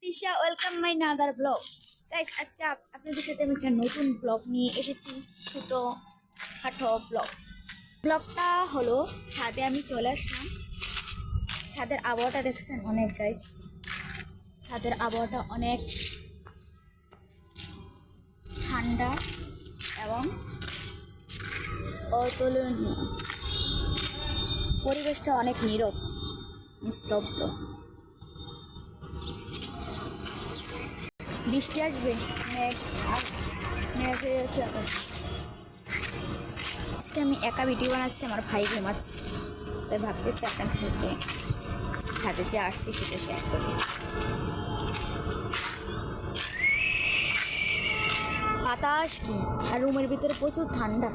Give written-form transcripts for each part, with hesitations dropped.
Tisha, welcome my another blog. Guys, আজকে আপনাদের সাথে আমি একটা নতুন ব্লগ নিয়ে এসেছি। ছোট খাটো ব্লগটা হলো ছাদে আমি চলে আসলাম। ছাদের আবহাওয়াটা দেখছেন অনেক গাইস, ছাদের আবহাওয়াটা অনেক ঠান্ডা এবং অতুলনীয়। পরিবেশটা অনেক নীরব, নিস্তব্ধ। বৃষ্টি আসবে, মেঘ হয়ে আছে আকাশ। আজকে আমি একা ভিডিও বানাচ্ছি, আমার ভাই ঘুমাচ্ছে, তাই ভাবতেছি আপনার সাথে ছাদে যে আসছি সেটা শেয়ার করবো। বাতাস কি, আর রুমের ভিতরে প্রচুর ঠান্ডা।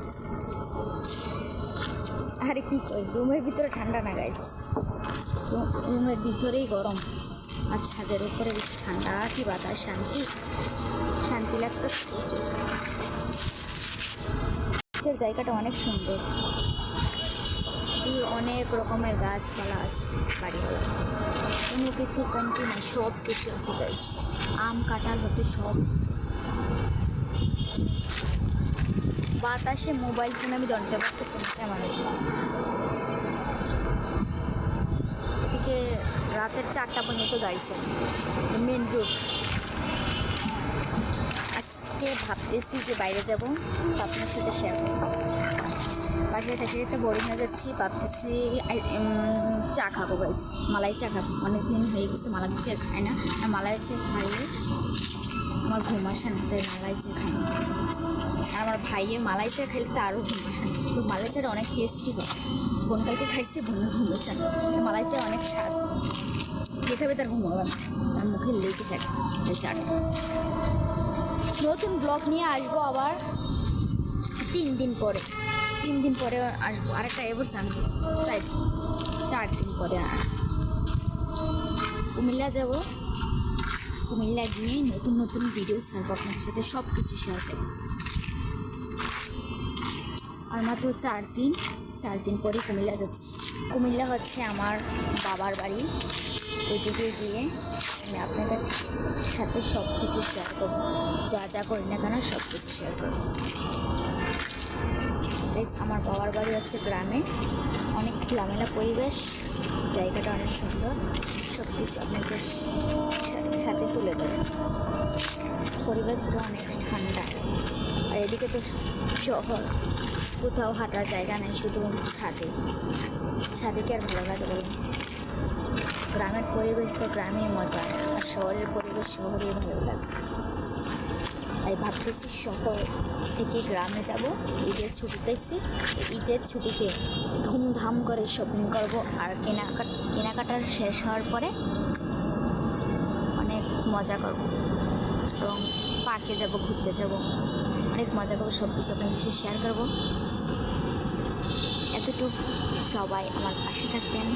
আরে কি কই, রুমের ভিতরে ঠান্ডা না গাইস, রুমের ভিতরেই গরম, আর ছাদের উপরে বেশি ঠান্ডা। কি বাতাস, শান্তি শান্তি লাগতেছে প্রচুর। গাছের জায়গাটা অনেক সুন্দর, অনেক রকমের গাছপালা আছে, বাড়িওয়ালা কোনো কিছু কমতি না, সব কিছু আছে গাইস। আম কাঁঠাল হতে সব কিছু আছে। বাতাসে মোবাইল ফোন আমি ধরতে পারতেছি না ক্যামেরা। এদিকে রাতের 4টা পর্যন্ত গাড়ি চলে, মেন রোড। আজকে ভাবতেছি যে বাইরে যাবো, আপনার সাথে শেয়ার করবো। বাসায় থেকে তো বোরিং হয়ে যাচ্ছি, ভাবতেছি চা খাবো গাইস, মালাই চা খাবো। অনেকদিন হয়ে গেছে মালাই চা খাই না, আর মালাই চা খাইলে আমার ঘুম আসে না, তাই মালাই চা খাই না। আর আমার ভাইয়ের মালাই চা খাইলে তো আরও ঘুম আসে না, তো মালাই চাটা অনেক টেস্টি হয়। বোনকালকে খাইছে, বোন ঘুমেছে না। মালাই চা অনেক স্বাদ, যে খাবে তার ঘুম হবে না, তার মুখে লেগে থাকে এই চাটা। নতুন ব্লগ নিয়ে আসবো আবার 3 দিন পরে আসবো। আরেকটা এবার আনবো 4 দিন পরে কুমিল্লা যাব। কুমিল্লা গিয়ে নতুন নতুন ভিডিও ছাড়বো, আপনার সাথে সব কিছু শেয়ার করবো। আর মাত্র 4 দিন পরে কুমিল্লা যাচ্ছি। কুমিল্লা হচ্ছে আমার বাবার বাড়ি, ওইদিকে গিয়ে আমি আপনাদের সাথে সব কিছু শেয়ার করবো, যা করি না কেন সব কিছু শেয়ার করবো। আমার বাবার বাড়ি হচ্ছে গ্রামে, অনেক খোলামেলা পরিবেশ, জায়গাটা অনেক সুন্দর, সব কিছু আপনাদের সাথে তুলে ধরে। পরিবেশটা অনেক ঠান্ডা, আর এদিকে তো শহর, কোথাও হাঁটার জায়গা নেই, শুধু ছাদে কি আর ভালো লাগে বলুন। গ্রামের পরিবেশ তো গ্রামেই মজা, আর শহরের পরিবেশ শহরেই ভালো লাগে। তাই ভাবতেছি শহর থেকে গ্রামে যাব। ঈদের ছুটি পেয়েছি, ঈদের ছুটিতে ধুমধাম করে শপিং করব, আর কেনাকাটার শেষ হওয়ার পরে অনেক মজা করব এবং পার্কে যাব, ঘুরতে যাব, অনেক মজা করবো। সব কিছু আপনাদের সাথে শেয়ার করবো। এতটুকু সবাই আমার পাশে থাকবেন,